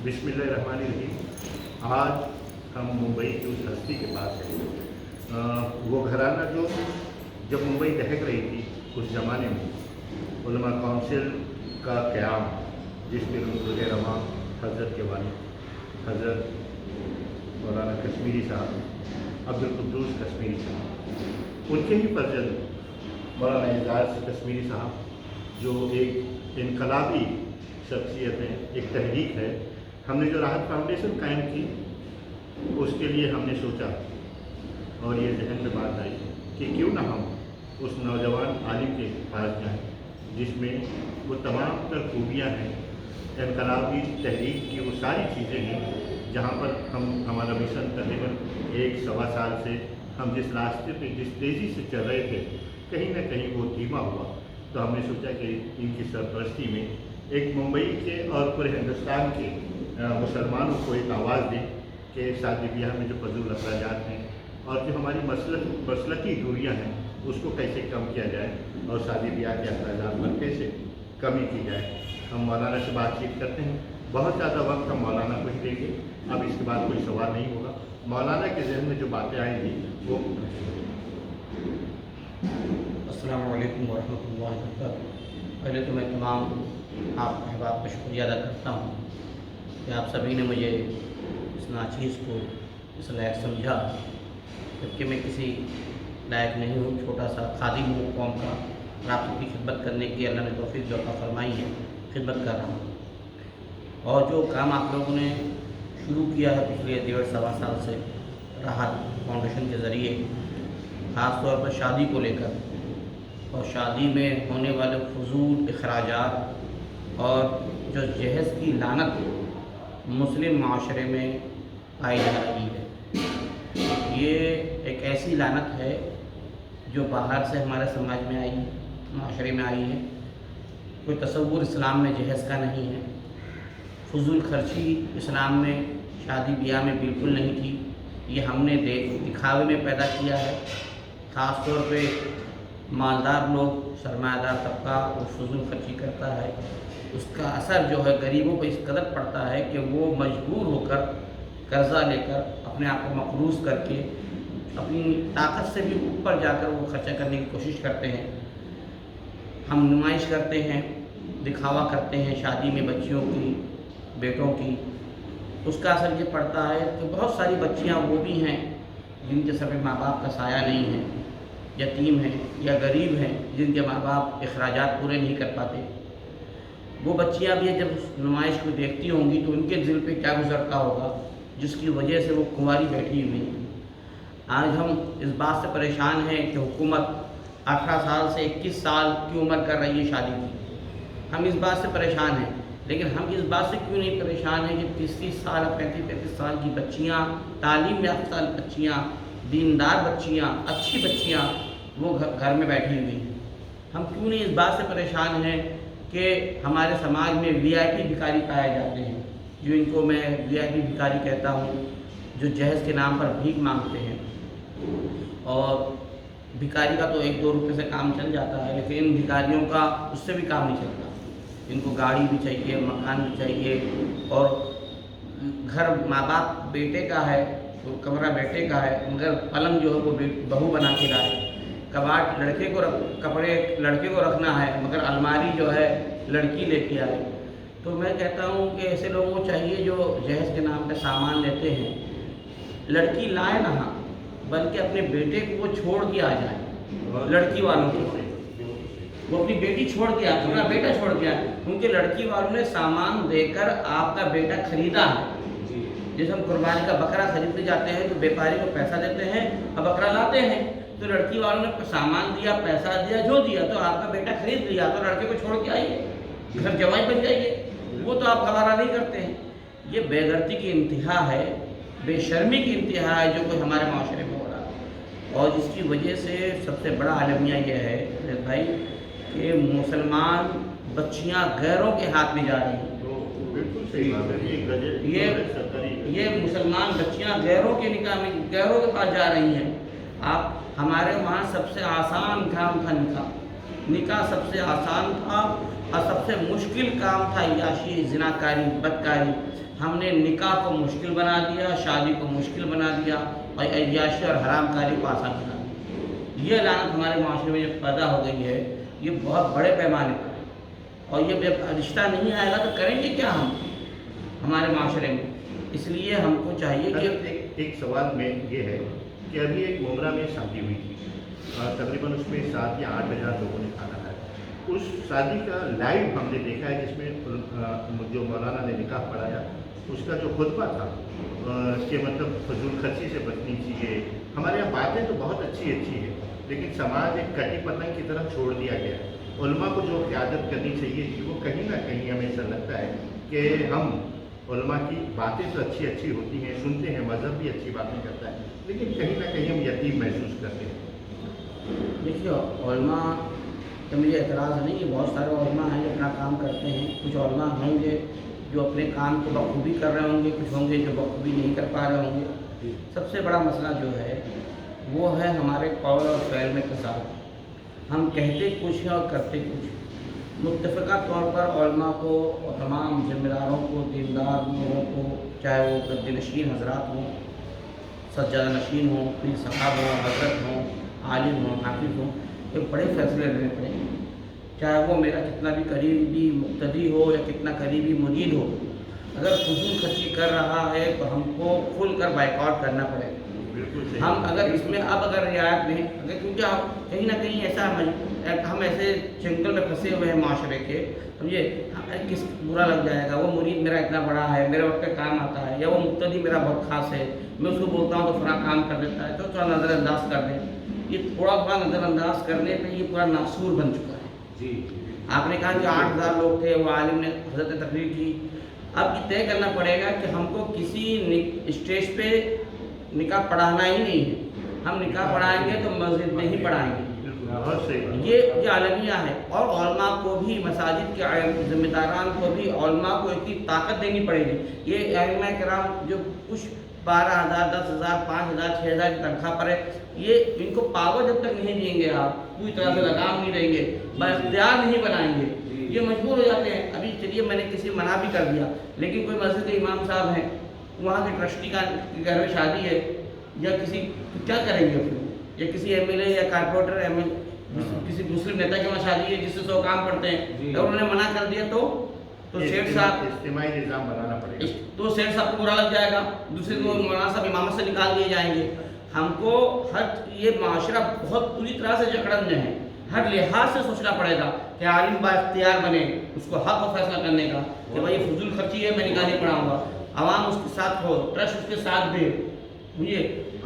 बिस्मिल्लाहिर्रहमानिर्रहीम। आज हम मुंबई की उस हस्ती के पास हैं। वो घराना जो जब मुंबई दहक रही थी उस ज़माने में उलमा काउंसिल का क़याम, जिसमें रुज़ रवां हज़रत के वालिद हज़रत मौलाना कश्मीरी साहब, अब्दुल कुद्दूस कश्मीरी साहब, उनके ही फर्जंद मौलाना एजाज़ कश्मीरी साहब, जो एक इनकलाबी शख्सियत है, एक तहरीक है। हमने जो राहत फाउंडेशन कायम की उसके लिए हमने सोचा और ये जहन में बात आई कि क्यों ना हम उस नौजवान आलिम के पास जाएं जिसमें वो तमाम तर खूबियाँ हैं, इनकलाबी तहरीक की वो सारी चीज़ें हैं, जहाँ पर हम हमारा मिशन तकरीबन 1-1.25 साल से हम जिस रास्ते पे जिस तेज़ी से चल रहे थे कहीं ना कहीं वो धीमा हुआ। तो हमने सोचा कि इनकी सरपरस्ती में एक मुंबई के और पूरे हिंदुस्तान के मुसलमानों को एक आवाज़ दें कि शादी ब्याह में जो फजूल अखराजात हैं और जो हमारी मसलकी दूरियां हैं उसको कैसे कम किया जाए और शादी ब्याह के अखराजात पर कैसे कमी की जाए। हम मौलाना से बातचीत करते हैं। बहुत ज़्यादा वक्त हम मौलाना को ही देंगे। अब इसके बाद कोई सवाल नहीं होगा। मौलाना के जहन में जो बातें आएंगी वो। अस्सलामु अलैकुम वरहमतुल्लाहि वबरकातुहू। पहले तो मैं तमाम आप अहबाब का शुक्रिया अदा करता हूँ कि आप सभी ने मुझे इस नाचीज़ को इस लायक समझा, जबकि मैं किसी लायक नहीं हूँ, छोटा सा खादिम हूँ कौम का, और आप सबकी खिदमत करने की अल्लाह ने तौफीक जो अता फरमाई है, खिदमत कर रहा हूँ। और जो काम आप लोगों ने शुरू किया है पिछले 1.5-1.25 साल से राहत फाउंडेशन के ज़रिए, ख़ास तौर पर शादी को लेकर और शादी में होने वाले फजूल अखराजात और जो जहेज़ की लानत मुस्लिम माशरे में पाई जा रही है, ये एक ऐसी लानत है जो बाहर से हमारे समाज में आई है, माशरे में आई है। कोई तसव्वुर इस्लाम में जहेज़ का नहीं है। फजूल खर्ची इस्लाम में शादी ब्याह में बिल्कुल नहीं थी। ये हमने दिखावे में पैदा किया है। ख़ास तौर पे मालदार लोग, सरमायादार तबका वो फजूल खर्ची करता है, उसका असर जो है गरीबों पर इस कदर पड़ता है कि वो मजबूर होकर कर्ज़ा लेकर अपने आप को मक़रूज़ करके अपनी ताकत से भी ऊपर जाकर वो खर्चा करने की कोशिश करते हैं। हम नुमाइश करते हैं, दिखावा करते हैं शादी में बच्चियों की, बेटों की, उसका असर ये पड़ता है कि बहुत सारी बच्चियाँ वो भी हैं जिनके सर पे माँ बाप का साया नहीं है, यतीम हैं या गरीब हैं, जिनके माँ बाप अखराजात पूरे नहीं कर पाते। वो बच्चियाँ भी जब उस नुमाइश को देखती होंगी तो उनके दिल पे क्या गुजरता होगा, जिसकी वजह से वो कुंवारी बैठी हुई हैं। आज हम इस बात से परेशान हैं कि हुकूमत 18 साल से 21 साल की उम्र कर रही है शादी की। हम इस बात से परेशान हैं, लेकिन हम इस बात से क्यों नहीं परेशान हैं कि 30-30 साल 35-35 साल की बच्चियाँ, तालीम याफ्ता बच्चियाँ, दीनदार बच्चियाँ, अच्छी बच्चियाँ वो घर में बैठी हुई हैं। हम क्यों नहीं इस बात से परेशान हैं कि हमारे समाज में वीआईपी भिखारी पाए जाते हैं, जो इनको मैं वीआईपी भिखारी कहता हूँ, जो जहेज़ के नाम पर भीख मांगते हैं। और भिखारी का तो 1-2 रुपये से काम चल जाता है, लेकिन इन भिखारियों का उससे भी काम नहीं चलता। इनको गाड़ी भी चाहिए, मकान भी चाहिए, और घर माँ बाप बेटे का है तो कमरा बेटे का है, मगर पलंग जो है वो बहू बना के लाए, कबाट लड़के को कपड़े लड़के को रखना है, मगर अलमारी जो है लड़की लेके आए। तो मैं कहता हूँ कि ऐसे लोगों को चाहिए जो जहेज़ के नाम पे सामान लेते हैं, लड़की लाए ना, बल्कि अपने बेटे को वो छोड़ के आ जाए। लड़की वालों को वो अपनी बेटी छोड़ के आए, अपना बेटा छोड़ के आए, उनके लड़की वालों ने सामान देकर आपका बेटा खरीदा है। जैसे हम कुर्बानी का बकरा खरीदने जाते हैं तो व्यापारी को पैसा देते हैं और बकरा लाते हैं, तो लड़की वालों ने सामान दिया, पैसा दिया, जो दिया, तो आपका बेटा खरीद लिया, तो लड़के को छोड़ के आइए, घर जवाई बन जाइए। वो तो आप हवाला नहीं करते हैं। ये बेगर्ती की इंतहा है, बेशर्मी की इंतहा है जो कोई हमारे माशरे में हो रहा है। और जिसकी वजह से सबसे बड़ा आलमिया यह है भाई कि मुसलमान बच्चियां गैरों के हाथ में जा रही हैं। ये मुसलमान बच्चियां गैरों के निकाह में, गैरों के पास जा रही हैं। आप हमारे वहाँ सबसे आसान काम था निकाह सबसे आसान था, اور سب سے مشکل کام تھا عیاشی، زناکاری، بدکاری. ہم نے نکاح کو مشکل بنا دیا، شادی کو مشکل بنا دیا اور عیاشی اور حرام کاری کو آسان بنا دیا. یہ لعنت ہمارے معاشرے میں جو پیدا ہو گئی ہے یہ بہت بڑے پیمانے پر ہے. اور یہ جب رشتہ نہیں آئے گا تو کریں گے کیا ہم ہمارے معاشرے میں؟ اس لیے ہم کو چاہیے کہ ایک سوال میں یہ ہے کہ ابھی ایک مومرا میں شادی ہوئی تھی، تقریباً اس میں 7 یا 8 ہزار لوگوں نے کھانا کھایا. اس شادی کا لائیو ہم نے دیکھا ہے، جس میں جو مولانا نے نکاح پڑھایا اس کا جو خطبہ تھا کہ مطلب فضول خرچی سے بچنی چاہیے. ہمارے یہاں باتیں تو بہت اچھی ہیں، لیکن سماج ایک کٹی پتنگ کی طرح چھوڑ دیا گیا ہے. علماء کو جو قیادت کرنی چاہیے تھی وہ کہیں نہ کہیں ہمیں ایسا لگتا ہے کہ ہم علماء کی باتیں تو اچھی ہوتی ہیں، سنتے ہیں، مذہب بھی اچھی باتیں کرتا ہے، لیکن کہیں نہ کہیں ہم یتیم محسوس کرتے ہیں. دیکھیے علماء تو مجھے اعتراض نہیں ہے، بہت سارے علماء ہیں جو اپنا کام کرتے ہیں. کچھ علماء ہوں گے جو اپنے کام کو بخوبی کر رہے ہوں گے، کچھ ہوں گے جو بخوبی نہیں کر پا رہے ہوں گے. سب سے بڑا مسئلہ جو ہے وہ ہے ہمارے قول اور فعل میں تصادم. ہم کہتے کچھ ہیں اور کرتے کچھ. متفقہ طور پر علماء کو اور تمام ذمہ داروں کو، دیندار لوگوں کو، چاہے وہ گدی نشین حضرات ہوں، سجادہ نشین ہوں، پیر صاحب ہوں، حضرت ہوں، عالم ہوں، حافظ ہوں، ایک بڑے فیصلے لینے پڑیں گے. چاہے وہ میرا کتنا بھی قریبی مقتدی ہو یا کتنا قریبی مرید ہو، اگر فضول خرچی کر رہا ہے تو ہم کو کھل کر بائیکاٹ کرنا پڑے گا. بالکل صحیح. ہم اگر اس میں اگر رعایت نہیں، کیونکہ آپ کہیں نہ کہیں ایسا ہم ایسے چنگل میں پھنسے ہوئے ہیں معاشرے کے، سمجھے، کس برا لگ جائے گا. وہ مرید میرا اتنا بڑا ہے، میرے وقت پہ کام آتا ہے، یا وہ مقتدی میرا بہت خاص ہے، میں اس کو بولتا ہوں تو فلاں کام کر دیتا ہے، تو تھوڑا نظر انداز کر دیں. یہ تھوڑا نظر انداز کرنے پہ یہ پورا ناسور بن چکا ہے. جی آپ نے کہا کہ 8,000 لوگ تھے، وہ عالم نے حضرت نے تقریر کی. اب یہ طے کرنا پڑے گا کہ ہم کو کسی اسٹیج پہ نکاح پڑھانا ہی نہیں ہے. ہم نکاح پڑھائیں گے تو مسجد میں ہی پڑھائیں گے. بہت صحیح. یہ عالمیہ ہے. اور علماء کو بھی، مساجد کے ذمہ داران کو بھی علماء کو اتنی طاقت دینی پڑے گی. یہ ائمہ کرام جو کچھ 12,000، 10,000، 5,000، 6,000 کی تنخواہ پر ہے، یہ ان کو پاور جب تک نہیں دیں گے، آپ پوری طرح سے لگام نہیں دیں گے، بااختیار نہیں بنائیں گے، یہ مجبور ہو جاتے ہیں. ابھی چلیے میں نے کسی منع بھی کر دیا، لیکن کوئی مسجد کے امام صاحب ہیں، وہاں کے ٹرسٹی کا گھر میں شادی ہے، یا کسی کیا کریں گے پھر، یا کسی ایم ایل اے یا کارپوریٹر کسی مسلم نیتا کے وہاں شادی ہے جس سے 100 کام پڑتے ہیں، اگر انہوں نے منع کر دیا تو شیخ صاحب اجتماعی نظام بنانا پڑے گا. تو شیخ صاحب کو برا لگ جائے گا، دوسرے کو مولانا صاحب امامت سے نکال دیے جائیں گے. ہم کو یہ معاشرہ بہت پوری طرح سے جکڑن میں ہے. ہر لحاظ سے سوچنا پڑے گا کہ عالم با اختیار بنے، اس کو حق و فیصلہ کرنے کا کہ بھائی یہ فضول خرچی ہے، میں نکاح نہیں پڑھاؤں گا. عوام اس کے ساتھ ہو، ٹرسٹ اس کے ساتھ بھی مجھے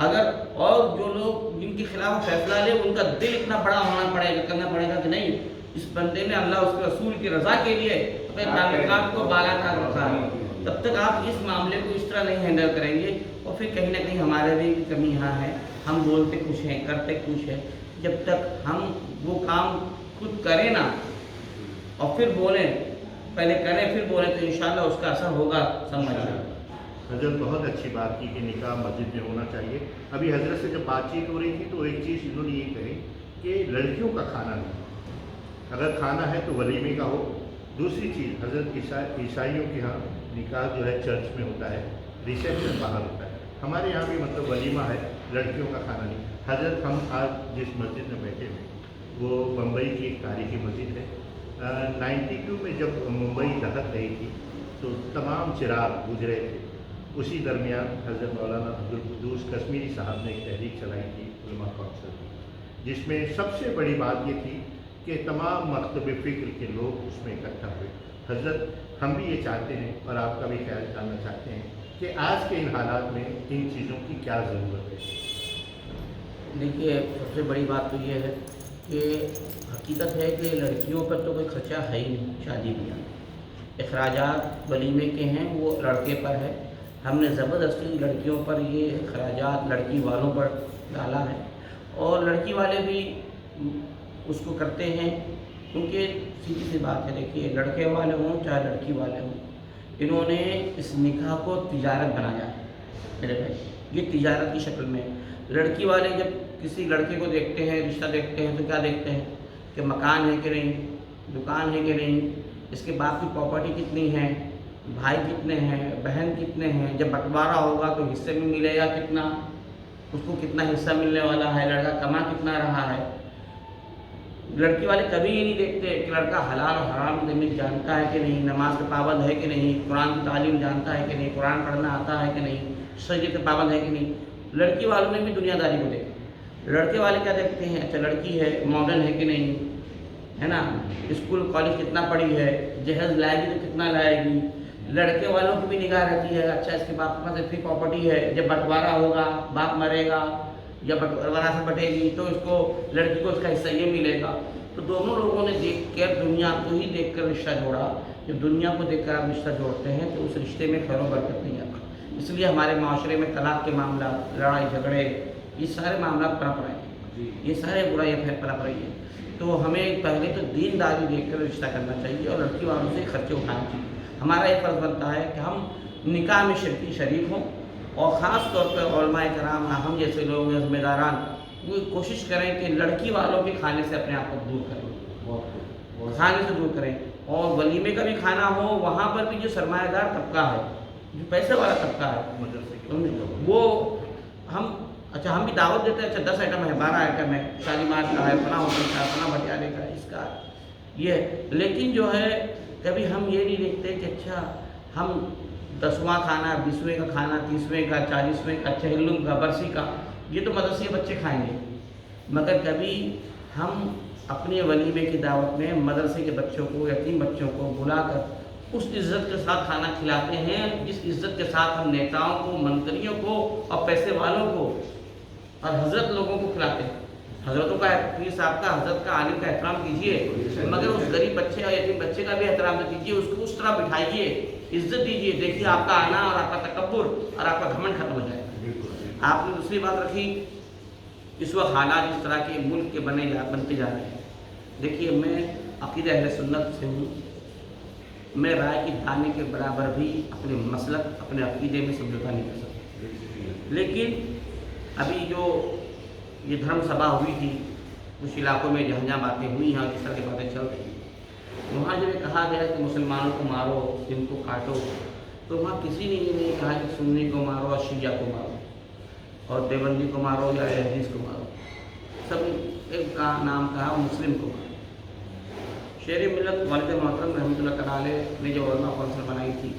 اگر، اور جو لوگ جن کے خلاف فیصلہ لے ان کا دل اتنا بڑا ہونا پڑے گا، کرنا پڑے گا کہ نہیں، اس بندے نے اللہ اس کے رسول کی رضا کے لیے اپنے تعلقات کو بالا کر رکھا ہے. تب تک آپ اس معاملے کو اس طرح نہیں ہینڈل کریں گے، اور پھر کہیں نہ کہیں ہمارے بھی کمی یہاں ہے. ہم بولتے کچھ ہیں، کرتے کچھ ہیں. جب تک ہم وہ کام خود کریں نا اور پھر بولیں، پہلے کریں پھر بولیں، تو انشاءاللہ اس کا اثر ہوگا. سمجھیں حضرت بہت اچھی بات کی کہ نکاح مسجد میں ہونا چاہیے. ابھی حضرت سے جب بات چیت ہو رہی تھی تو ایک چیز انہوں نے یہ کہی کہ لڑکیوں کا کھانا نہیں، اگر کھانا ہے تو ولیمے کا ہو. دوسری چیز، حضرت عیسائیوں کے ہاں نکاح جو ہے چرچ میں ہوتا ہے، ریسیپشن باہر ہوتا ہے. ہمارے یہاں بھی مطلب ولیمہ ہے، لڑکیوں کا کھانا نہیں. حضرت ہم آج جس مسجد میں بیٹھے ہیں وہ بمبئی کی ایک تاریخی مسجد ہے. 92 میں جب ممبئی دہت رہی تھی تو تمام چراغ بجھ رہے تھے. اسی درمیان حضرت مولانا عبدالقدوس کشمیری صاحب نے ایک تحریک چلائی تھی علماء کونسل کی، جس میں سب سے بڑی بات یہ تھی کہ تمام مکتب فکر کے لوگ اس میں اکٹھا ہوئے. حضرت ہم بھی یہ چاہتے ہیں اور آپ کا بھی خیال جاننا چاہتے ہیں کہ آج کے ان حالات میں ان چیزوں کی کیا ضرورت ہے. دیکھیے سب سے بڑی بات تو یہ ہے کہ حقیقت ہے کہ لڑکیوں پر تو کوئی خرچہ ہے ہی نہیں. شادی بیاہ اخراجات ولیمے کے ہیں وہ لڑکے پر ہے. ہم نے زبردستی لڑکیوں پر یہ اخراجات لڑکی والوں پر ڈالا ہے، اور لڑکی والے بھی اس کو کرتے ہیں، کیونکہ سیدھی سی بات ہے. دیکھیے لڑکے والے ہوں چاہے لڑکی والے ہوں، انہوں نے اس نکاح کو تجارت بنایا ہے میرے بھائی. یہ تجارت کی شکل میں. لڑکی والے جب کسی لڑکے کو دیکھتے ہیں، رشتہ دیکھتے ہیں، تو کیا دیکھتے ہیں کہ مکان ہے کہ نہیں، दुकान है कि नहीं, इसके बाप की प्रॉपर्टी कितनी है, भाई कितने हैं, बहन कितने हैं, जब बंटवारा होगा तो हिस्से में मिलेगा कितना, उसको कितना हिस्सा मिलने वाला है, लड़का कमा कितना रहा है। लड़की वाले कभी ये नहीं देखते कि लड़का हलाल और हराम में जानता है कि नहीं, नमाज के पाबंद है कि नहीं, कुरान की तालीम जानता है कि नहीं, कुरान पढ़ना आता है कि नहीं, सजदे के पाबंद है कि नहीं। लड़की वालों ने भी दुनियादारी को देखा। लड़के वाले क्या देखते हैं, अच्छा लड़की है, मॉडर्न है कि नहीं, है ना, स्कूल कॉलेज कितना पढ़ी है, जहेज लाएगी तो कितना लाएगी। लड़के वालों की भी निगाह रहती है, अच्छा इसके बाप के पास इतनी प्रॉपर्टी है, जब बंटवारा होगा, बाप मरेगा या बंटवारा से बटेगी तो इसको लड़की को इसका हिस्सा ये मिलेगा। तो दोनों लोगों ने देख कर, दुनिया को ही देख कर रिश्ता जोड़ा। जब दुनिया को देख कर आप रिश्ता जोड़ते हैं तो उस रिश्ते में खैर बरकत नहीं आता। इसलिए हमारे माशरे में तलाक के मामला, लड़ाई झगड़े, ये सारे मामला पनप रहे हैं, ये सारे बुराइयाँ पनप रही है। तो हमें पहले तो दीनदारी देख कर रिश्ता करना चाहिए और लड़की वालों से खर्चे उठाने चाहिए। हमारा ये फ़र्ज़ बनता है कि हम निकाह में शरीक हों और ख़ास तौर पर उलमाए कराम, हम जैसे लोग ज़िम्मेदारान, वो कोशिश करें कि लड़की वालों के खाने से अपने आप को दूर करें, खाने से दूर करें। और वलीमे का भी खाना हो, वहाँ पर भी जो सरमायादार तबका है, जो पैसे वाला तबका है, वो हम भी दावत देते हैं, अच्छा 10 आइटम है, 12 आइटम है, शालीमार का है, फला होटल का, फला भटियाले का, इसका ये। लेकिन जो है कभी हम ये नहीं देखते कि अच्छा हम 10वां खाना, 20वें का खाना, 30वें का, 40वें का, चहलुम का, बरसी का, ये तो मदरसे के बच्चे खाएंगे। मगर कभी हम अपने वलीमे की दावत में मदरसे के बच्चों को, यतीम बच्चों को बुलाकर उस इज़्ज़त के साथ खाना खिलाते हैं जिस इज़्ज़त के साथ हम नेताओं को, मंत्रियों को और पैसे वालों को और हज़रत लोगों को खिलाते हैं। हज़रतों का, पीर साहब का, हज़रत का, आलिम का एहतराम कीजिए, मगर उस गरीब बच्चे और यतीम बच्चे का भी एहतराम कीजिए, उसको उस तरह बिठाइए, इज़्ज़त दीजिए। देखिए आपका आना और आपका तकब्बुर और आपका घमंड खत्म हो जाएगा। आपने दूसरी बात रखी, इस वक्त हालात इस तरह के मुल्क के बनते जा रहे हैं। देखिए मैं अक़ीदा अहले सुन्नत से हूँ, मैं राय की दाने के बराबर भी अपने मसलक, अपने अक़ीदे में समझौता नहीं कर सकता। लेकिन अभी जो ये धर्म सभा हुई थी, कुछ इलाकों में जहाँ जहाँ बातें हुई हैं, जिस तरह की बातें चल रही हैं, वहाँ जब कहा गया कि मुसलमानों को मारो, इनको काटो, तो वहाँ किसी ने ये नहीं कहा कि सुन्नी को मारो और शिया को मारो और देवबंदी को मारो या हदीस को मारो। सब एक का नाम कहा, मुस्लिम को मारो। शेर मिलत वालिद मोहतरम रहमतुल्लाह तआला ने जो उलमा कौंसिल बनाई थी,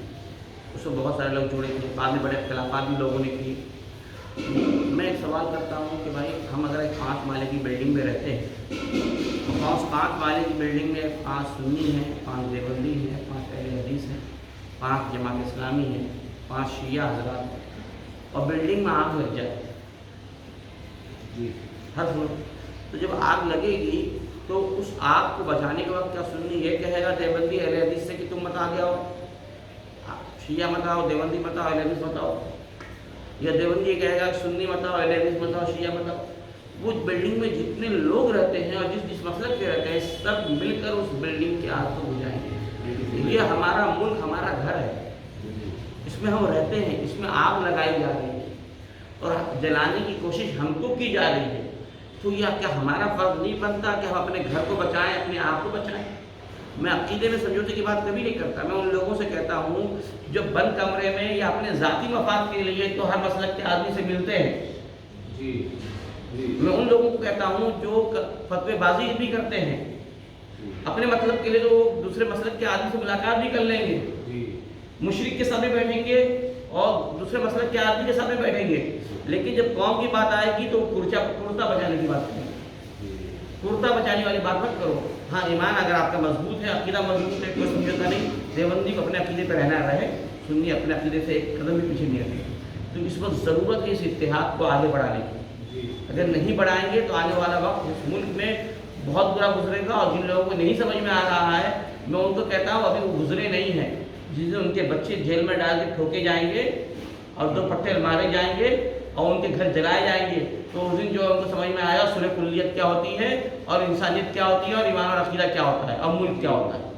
उसमें बहुत सारे लोग जुड़े थे, बाद में बड़े इख्तिलाफ़ात भी लोगों ने की। मैं एक सवाल करता हूँ कि भाई हम अगर एक 5 माले की बिल्डिंग में रहते हैं, 5 माले की बिल्डिंग में 5 सुन्नी हैं, 5 देवबंदी हैं, 5 अहले हदीस हैं, 5 जमात इस्लामी हैं, 5 शिया हजरात हैं, और बिल्डिंग में आग लग जाए हर फ्लोर, तो जब आग लगेगी तो उस आग को बचाने के वक्त क्या सुन्नी ये कहेगा देवबंदी अहले हदीस से कि तुम मत आगे आओ, शिया मत आओ, देवबंदी मत आओ, अहले हदीस मत आओ, या देवबंदी ये कहेगा सुन्नी मत आओ, अहले हदीस मत आओ, शिया मत आओ। वो बिल्डिंग में जितने लोग रहते हैं और जिस मसलक के रहते हैं, सब मिलकर उस बिल्डिंग की आग को बुझाएंगे। ये हमारा मुल्क, हमारा घर है, इसमें हम रहते हैं, इसमें आग लगाई जा रही है और जलाने की कोशिश हमको की जा रही है। तो यह क्या हमारा फ़र्ज़ नहीं बनता कि हम अपने घर को बचाएं, अपने आप को बचाएं? मैं अक़ीदे में समझौते की बात कभी नहीं करता। मैं उन लोगों से कहता हूँ जो बंद कमरे में या अपने ज़ाती मफाद के लिए तो हर मसलक के आदमी से मिलते हैं। मैं उन लोगों को कहता हूँ जो फतवेबाजी भी करते हैं, अपने मतलब के लिए तो दूसरे मसलक के आदमी से मुलाकात भी कर लेंगे, मुशरिक के सामने बैठेंगे और दूसरे मसलक के आदमी के सामने बैठेंगे, लेकिन जब कौम की बात आएगी तो कुर्ता बचाने की बात करेंगे। कुर्ता बचाने वाली बात मत करो। हाँ, ईमान अगर आपका मजबूत है, अक़ीदा मजबूत है, कोई समझौता नहीं, देवबंदी को अपने अक़ीदे पर रहना रहे, सुन्नी अपने अक़ीदे से एक कदम भी पीछे नहीं रहे। तो इस वक्त ज़रूरत है इस इत्तेहाद को आगे बढ़ाने की। अगर नहीं बढ़ाएंगे तो आने वाला वक्त इस मुल्क में बहुत बुरा गुजरेगा। और जिन लोगों को नहीं समझ में आ रहा है, मैं उनको कहता हूँ अभी वो गुजरे नहीं हैं, जिस दिन उनके बच्चे जेल में डाल के ठोके जाएंगे और 2 पट्टे मारे जाएंगे और उनके घर जलाए जाएंगे, तो उस दिन जो उनको समझ में आया सुलह कुल्लियत क्या होती है और इंसानियत क्या होती है और ईमान और अक़ीदा क्या होता है और मुल्क क्या होता है।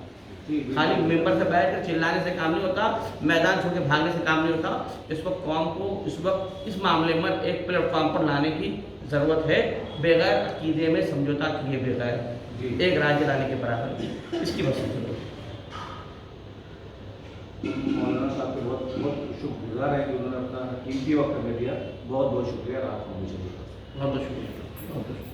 खाली मेंबर से बैठ कर चिल्लाने से काम नहीं होता, मैदान छोड़ के भागने से काम नहीं होता। इस वक्त कौम को इस वक्त इस मामले में एक प्लेटफॉर्म पर लाने की ज़रूरत है, बगैर अक़ीदे में समझौता किए बगैर। جی ایک राज्य लाने के बराबर इसकी बस जरूरत है। मौलाना साहब के बहुत बहुत शुक्रगुजार है कि उन्होंने अपना कीमती वक्त हमें दिया। बहुत बहुत शुक्रिया राहत फाउंडेशन का। बहुत बहुत शुक्रिया।